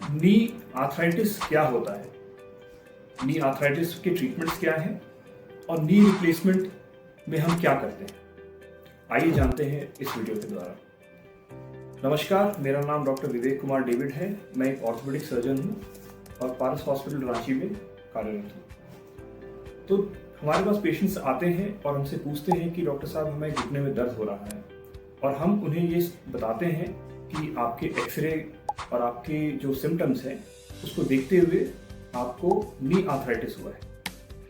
नी arthritis क्या होता है, नी आर्थराइटिस के ट्रीटमेंट्स क्या हैं और नी रिप्लेसमेंट में हम क्या करते हैं, आइए जानते हैं इस वीडियो के द्वारा। नमस्कार, मेरा नाम डॉक्टर विवेक कुमार डेविड है। मैं एक ऑर्थोपेडिक सर्जन हूँ और पारस हॉस्पिटल रांची में कार्यरत हूँ। तो हमारे पास पेशेंट्स आते हैं और हमसे पूछते हैं कि डॉक्टर साहब, हमें घुटने में दर्द हो रहा है, और हम उन्हें ये बताते हैं कि आपके एक्सरे और आपके जो सिम्टम्स हैं उसको देखते हुए आपको नी आर्थराइटिस हुआ है।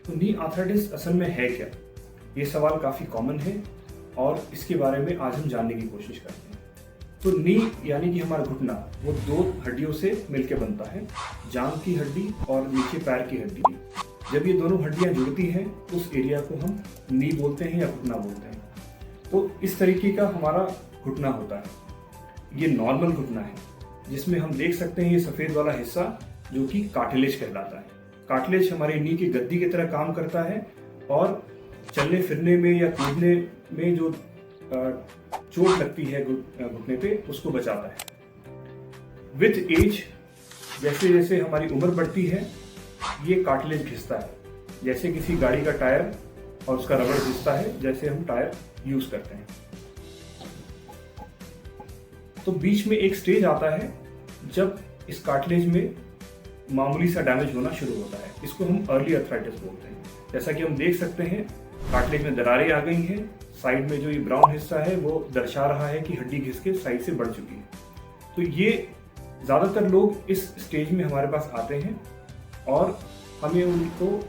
तो नी आर्थराइटिस असल में है क्या, ये सवाल काफ़ी कॉमन है और इसके बारे में आज हम जानने की कोशिश करते हैं। तो नी यानी कि हमारा घुटना, वो दो हड्डियों से मिलकर बनता है, जांघ की हड्डी और नीचे पैर की हड्डी। जब ये दोनों हड्डियां जुड़ती हैं उस एरिया को हम नी बोलते हैं या घुटना बोलते हैं। तो इस तरीके का हमारा घुटना होता है। ये नॉर्मल घुटना है जिसमें हम देख सकते हैं ये सफ़ेद वाला हिस्सा जो कि कार्टिलेज कहलाता है। कार्टिलेज हमारे नी की गद्दी की तरह काम करता है और चलने फिरने में या कूदने में जो चोट लगती है घुटने पे, उसको बचाता है। विथ एज, जैसे जैसे हमारी उम्र बढ़ती है, ये कार्टिलेज घिसता है, जैसे किसी गाड़ी का टायर और उसका रबड़ घिसता है, जैसे हम टायर यूज करते हैं। तो बीच में एक स्टेज आता है जब इस कार्टिलेज में मामूली सा डैमेज होना शुरू होता है, इसको हम अर्ली आर्थराइटिस बोलते हैं। जैसा कि हम देख सकते हैं कार्टिलेज में दरारें आ गई हैं, साइड में जो ये ब्राउन हिस्सा है वो दर्शा रहा है कि हड्डी घिस के साइड से बढ़ चुकी है। तो ये ज़्यादातर लोग इस स्टेज में हमारे पास आते हैं और हमें उनको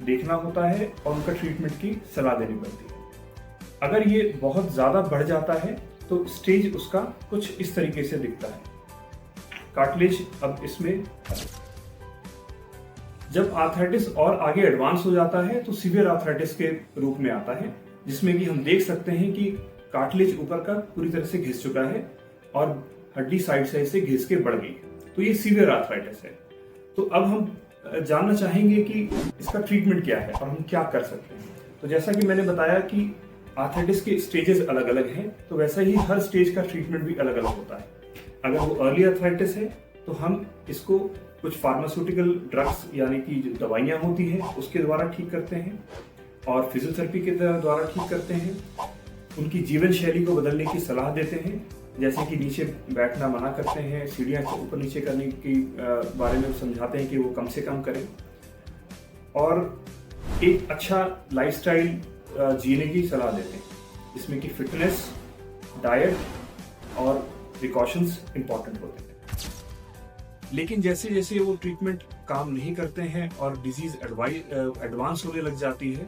देखना होता है और उनका ट्रीटमेंट की सलाह देनी पड़ती है। अगर ये बहुत ज़्यादा बढ़ जाता है तो स्टेज उसका कुछ इस तरीके से दिखता है। कार्टिलेज अब इसमें, जब आर्थराइटिस और आगे एडवांस हो जाता है तो सीवियर आर्थराइटिस के रूप में आता है, जिसमें कि हम देख सकते हैं कि कार्टिलेज ऊपर का पूरी तरह से घिस चुका है और हड्डी साइड साइड से घिस के बढ़ गई। तो ये सीवियर आर्थराइटिस है। तो अब हम जानना चाहेंगे कि इसका ट्रीटमेंट क्या है और हम क्या कर सकते हैं। तो जैसा कि मैंने बताया कि आर्थराइटिस के स्टेजेस अलग अलग हैं, तो वैसा ही हर स्टेज का ट्रीटमेंट भी अलग अलग होता है। अगर वो अर्ली आर्थराइटिस है तो हम इसको कुछ फार्मास्यूटिकल ड्रग्स यानी कि जो दवाइयाँ होती हैं उसके द्वारा ठीक करते हैं और फिजियोथेरेपी के द्वारा ठीक करते हैं। उनकी जीवन शैली को बदलने की सलाह देते हैं, जैसे कि नीचे बैठना मना करते हैं, सीढ़ियाँ ऊपर नीचे करने की बारे में समझाते हैं कि वो कम से कम करें, और एक अच्छा लाइफस्टाइल जीने की सलाह देते हैं, जिसमें कि फिटनेस, डाइट और प्रिकॉशंस इंपॉर्टेंट होते हैं। लेकिन जैसे जैसे वो ट्रीटमेंट काम नहीं करते हैं और डिजीज एडवांस होने लग जाती है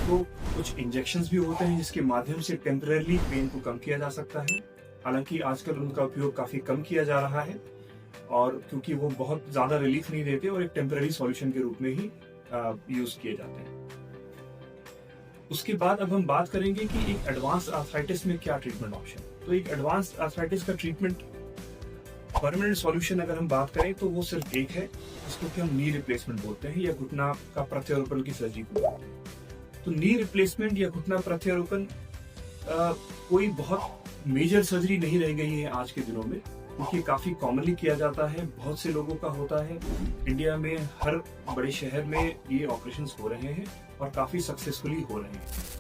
तो कुछ इंजेक्शंस भी होते हैं जिसके माध्यम से टेम्परेरी पेन को कम किया जा सकता है। हालांकि आजकल उनका उपयोग काफ़ी कम किया जा रहा है, और क्योंकि वो बहुत ज़्यादा रिलीफ नहीं देते और एक टेम्परेरी सॉल्यूशन के रूप में ही यूज़ किए जाते हैं। उसके बाद अब हम बात करेंगे कि एक एडवांस आर्थराइटिस में क्या ट्रीटमेंट ऑप्शन। तो एक एडवांस आर्थराइटिस का ट्रीटमेंट, परमानेंट सॉल्यूशन अगर हम बात करें तो वो सिर्फ एक है, जिसको कि हम नी रिप्लेसमेंट बोलते हैं या घुटना का प्रत्यारोपण की सर्जरी को बोलते हैं। तो नी रिप्लेसमेंट या घुटना प्रत्यारोपण कोई बहुत मेजर सर्जरी नहीं रह गई है आज के दिनों में, क्योंकि काफी कॉमनली किया जाता है, बहुत से लोगों का होता है। इंडिया में हर बड़े शहर में ये ऑपरेशंस हो रहे हैं और काफी सक्सेसफुली हो रहे हैं।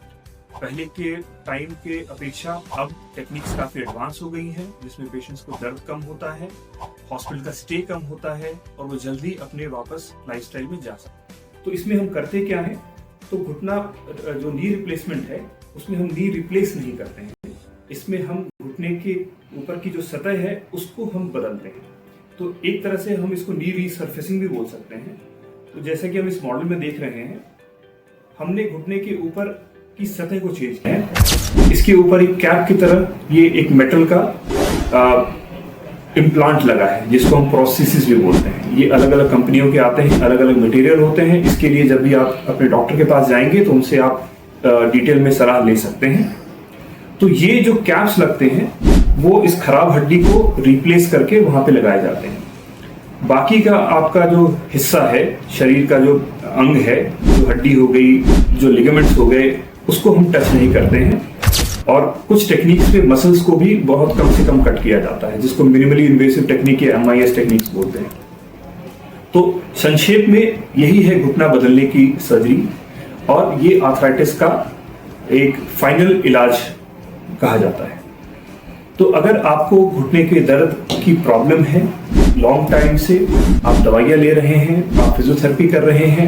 पहले के टाइम के अपेक्षा अब टेक्निक्स काफी एडवांस हो गई हैं, जिसमें पेशेंट्स को दर्द कम होता है, हॉस्पिटल का स्टे कम होता है और वो जल्दी अपने वापस लाइफस्टाइल में जा सकते हैं। तो इसमें हम करते क्या है, तो घुटना जो नी रिप्लेसमेंट है उसमें हम नी रिप्लेस नहीं करते हैं, इसमें हम घुटने के ऊपर की जो सतह है उसको हम बदलते हैं। तो एक तरह से हम इसको नी रीसर्फेसिंग भी बोल सकते हैं। तो जैसे कि हम इस मॉडल में देख रहे हैं, हमने घुटने के ऊपर की सतह को चेंज किया है। इसके ऊपर एक कैप की तरह ये एक मेटल का इम्प्लांट लगा है, जिसको हम प्रोस्थेसिस भी बोलते हैं। ये अलग अलग कंपनियों के आते हैं, अलग अलग मटेरियल होते हैं। इसके लिए जब भी आप अपने डॉक्टर के पास जाएंगे तो उनसे आप डिटेल में सलाह ले सकते हैं। तो ये जो कैप्स लगते हैं वो इस खराब हड्डी को रिप्लेस करके वहां पे लगाए जाते हैं। बाकी का आपका जो हिस्सा है, शरीर का जो अंग है, जो हड्डी हो गई, जो लिगामेंट्स हो गए, उसको हम टच नहीं करते हैं। और कुछ टेक्निक्स में मसल्स को भी बहुत कम से कम कट किया जाता है, जिसको मिनिमली इन्वेसिव टेक्निक या MIS टेक्निक्स बोलते हैं। तो संक्षेप में यही है घुटना बदलने की सर्जरी, और ये आर्थराइटिस का एक फाइनल इलाज कहा जाता है। तो अगर आपको घुटने के दर्द की प्रॉब्लम है, लॉन्ग टाइम से आप दवाइयाँ ले रहे हैं, आप फिजियोथेरेपी कर रहे हैं,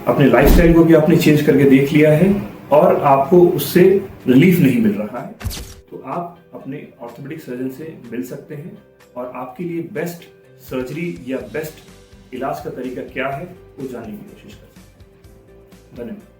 अपने लाइफस्टाइल को भी आपने चेंज करके देख लिया है और आपको उससे रिलीफ नहीं मिल रहा है, तो आप अपने ऑर्थोपेडिक सर्जन से मिल सकते हैं और आपके लिए बेस्ट सर्जरी या बेस्ट इलाज का तरीका क्या है वो जानने की कोशिश कर सकते हैं। धन्यवाद।